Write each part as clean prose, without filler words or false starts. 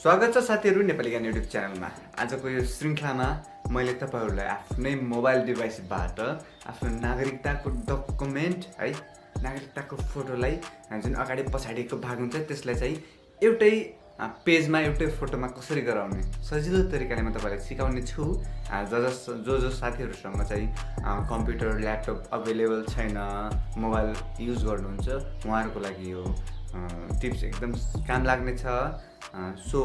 स्वागत छ साथीहरु नेपाली ज्ञान युट्युब च्यानलमा। आजको यो श्रृंखलामा मैले तपाईहरुलाई आफ्नै मोबाइल डिभाइसबाट आफ्नो नागरिकताको डकुमेन्ट है, नागरिकताको फोटोलाई जुन अगाडि पछाडिको भाग हुन्छ त्यसलाई चाहिँ एउटै पेजमा एउटै फोटोमा कसरी गराउने सजिलो तरिकाले म तपाईलाई सिकाउने छु। जो साथीहरुसँग चाहिँ कम्प्युटर ल्यापटप अवेलेबल छैन, मोबाइल युज गर्नुहुन्छ उहाँहरुको लागि यो टिप्स एकदम काम लाग्ने छ। सो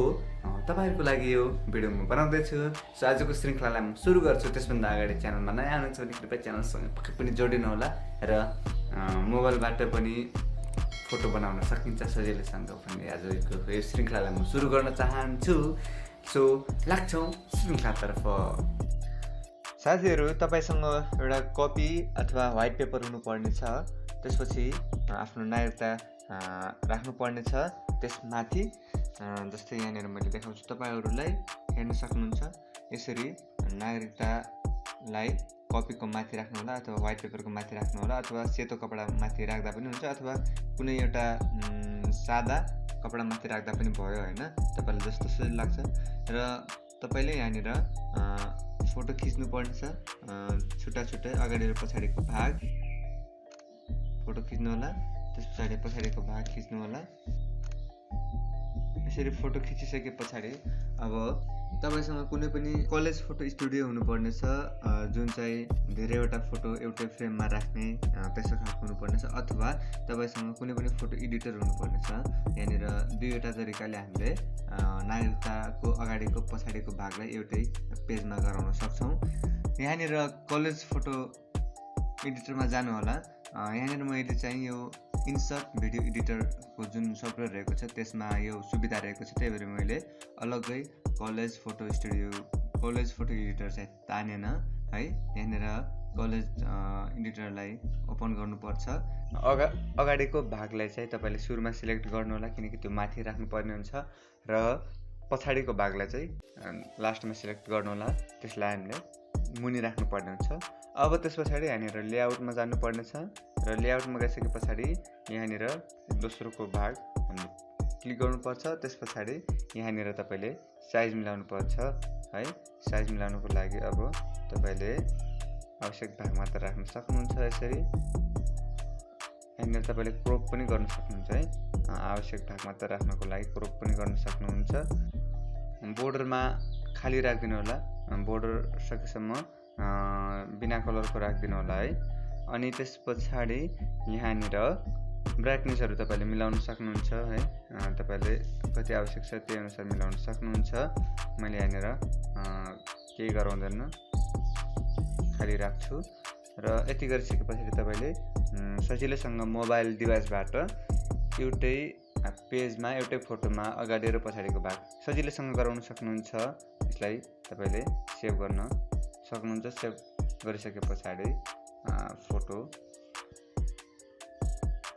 तपाईहरुको लागि यो भिडियो म बनाउँदै छु। सो आजको श्रृंखलालाई म सुरु गर्छु। त्यसभन्दा अगाडि च्यानलमा नयाँ हुनुहुन्छ भने कृपया च्यानलसँग पक्कै पनि जोडिनु होला र मोबाइलबाट पनि फोटो बनाउन सकिन्छ सजिलैसँग पनि। आजको यो श्रृंखलालाई म सुरु गर्न चाहन्छु। सो लाग्छौं श्रृंखलातर्फ। साथीहरु, तपाईसँग एउटा कपी अथवा व्हाइट पेपर हुनुपर्ने छ। त्यसपछि आफ्नो नागरिकता राख्नुपर्ने छ। त्यसमाथि जस्तै यहाँनिर मैले देखाउँछु तपाईहरुलाई, हेर्न सक्नुहुन्छ। यसरी नागरिकतालाई कपीको माथि राख्नु होला अथवा व्हाइट पेपरको माथि राख्नु होला अथवा सेतो कपडा माथि राख्दा पनि हुन्छ अथवा कुनै एउटा सादा कपडा माथि राख्दा पनि भयो हैन, तपाईलाई जस्तो सजिलो लाग्छ। र तपाईले यहाँनिर फोटो खिच्नु पर्ने छ। छुट्टा छुट्टै अगाडि र पछाडिको भाग फोटो खिच्नु होला। त्यसपछि पछाडिको भाग खिच्नु होला। यसरी फोटो खिचिसके पछाडि अब तपाईसँग कुनै पनि कलेज फोटो स्टुडियो हुनुपर्ने छ, जुन चाहिँ धेरैवटा फोटो एउटै फ्रेममा राख्ने त्यस्तो खालको हुनुपर्ने छ। अथवा तपाईसँग कुनै पनि फोटो एडिटर हुनुपर्ने छ। यहाँनिर दुईवटा तरिकाले हामीले नागरिकताको अगाडिको पछाडिको भागलाई एउटै पेजमा गराउन सक्छौं। यहाँनिर कलेज फोटो एडिटरमा जानु होला। यहाँनिर मैले चाहिँ यो इन्सर्ट भिडियो एडिटरको जुन सफ्टवेयर रहेको छ त्यसमा यो सुविधा रहेको छ। त्यही भएर मैले अलग्गै कलेज फोटो एडिटर चाहिँ तानेन है। यहाँनिर कलेज एडिटरलाई ओपन गर्नुपर्छ। अगाडिको भागलाई चाहिँ तपाईले सुरुमा सिलेक्ट गर्नु होला, किनकि त्यो माथि राख्नुपर्ने हुन्छ, र पछाडिको भागलाई चाहिँ लास्टमा सिलेक्ट गर्नु होला। त्यसलाई हामीले मुनि राख्नुपर्ने हुन्छ। अब त्यसपछि यहाँनिर लेआउटमा जानुपर्ने छ र लेआउटमा गइसके पछाडि यहाँनिर दोस्रोको भाग हामीले क्लिक गर्नुपर्छ। त्यसपछि यहाँनिर तपाईले साइज मिलाउनु पर्छ है। साइज मिलाउनुको लागि अब तपाईले आवश्यक भाग मात्र राख्न सक्नुहुन्छ। यसरी यहाँनिर तपाईले क्रप पनि गर्न सक्नुहुन्छ है। आवश्यक भाग मात्र राख्नको लागि क्रप पनि गर्न सक्नुहुन्छ। बोर्डरमा खाली राख्दिनु होला। बोर्डर सकेसम्म बिना कलरको राख्दिनु होला है। अनि त्यसपछि यहाँनिर ब्राइटनेसहरु तपाईले मिलाउन सक्नुहुन्छ है। तपाईले कति आवश्यक छ त्यही अनुसार मिलाउन सक्नुहुन्छ। मैले यहाँनिर केही गराउँदैन, खाली राख्छु। र यति गरिसकेपछि तपाईले सजिलैसँग मोबाइल डिभाइसबाट एउटै पेजमा एउटै फोटोमा अगाडि र पछाडिको भाग सजिलैसँग गराउन सक्नुहुन्छ। यसलाई तपाईले सेभ गर्न सक्नुहुन्छ। सेभ गरिसके पछाडि फोटो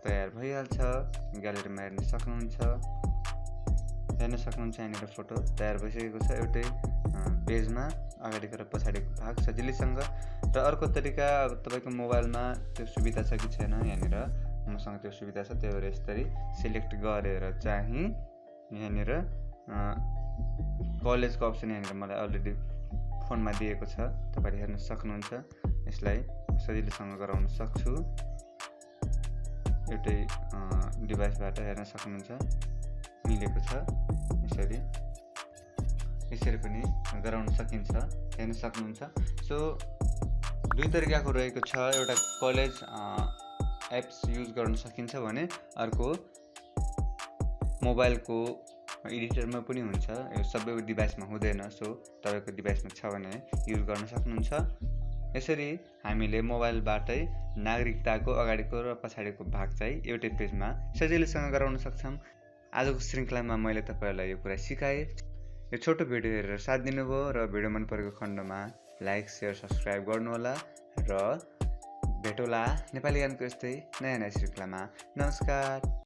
तयार भइहाल्छ। ग्यालेरीमा हेर्न सक्नुहुन्छ। यहाँनिर फोटो तयार भइसकेको छ एउटै पेजमा अगाडिको र पछाडिको भाग सजिलैसँग। र अर्को तरिका, तपाईको मोबाइलमा त्यो सुविधा छ कि छैन, यहाँनिर मसँग त्यो सुविधा छ। त्यही भएर यसरी सिलेक्ट गरेर चाहिँ यहाँनिर कलेजको अप्सन यहाँनिर मलाई अलरेडी फोनमा दिएको छ, तपाईले हेर्न सक्नुहुन्छ। यसलाई सजिलैसँग गराउन सक्छु। एउटै डिभाइसबाट हेर्न सक्नुहुन्छ, मिलेको छ। यसरी पनि गराउन सकिन्छ, हेर्न सक्नुहुन्छ। सो दुई तरिकाको रहेको छ। एउटा कलेज एप्स युज गर्न सकिन्छ भने अर्को मोबाइलको एडिटरमा पनि हुन्छ। यो सबै डिभाइसमा हुँदैन। सो तपाईको डिभाइसमा छ भने युज गर्न सक्नुहुन्छ। यसरी हामीले मोबाइलबाटै नागरिकताको अगाडिको र पछाडिको भाग चाहिँ एउटै पेजमा सजिलैसँग गराउन सक्छौं। आजको श्रृंखलामा मैले तपाईहरुलाई यो कुरा सिकाएँ। यो छोटो भिडियो हेरेर साथ दिनुभयो र भिडियो मन परेको खण्डमा लाइक, शेयर, सब्स्क्राइब गर्नुहोला र भेटौँला नेपाली ज्ञानको यस्तै नयाँ श्रृंखलामा। नमस्कार।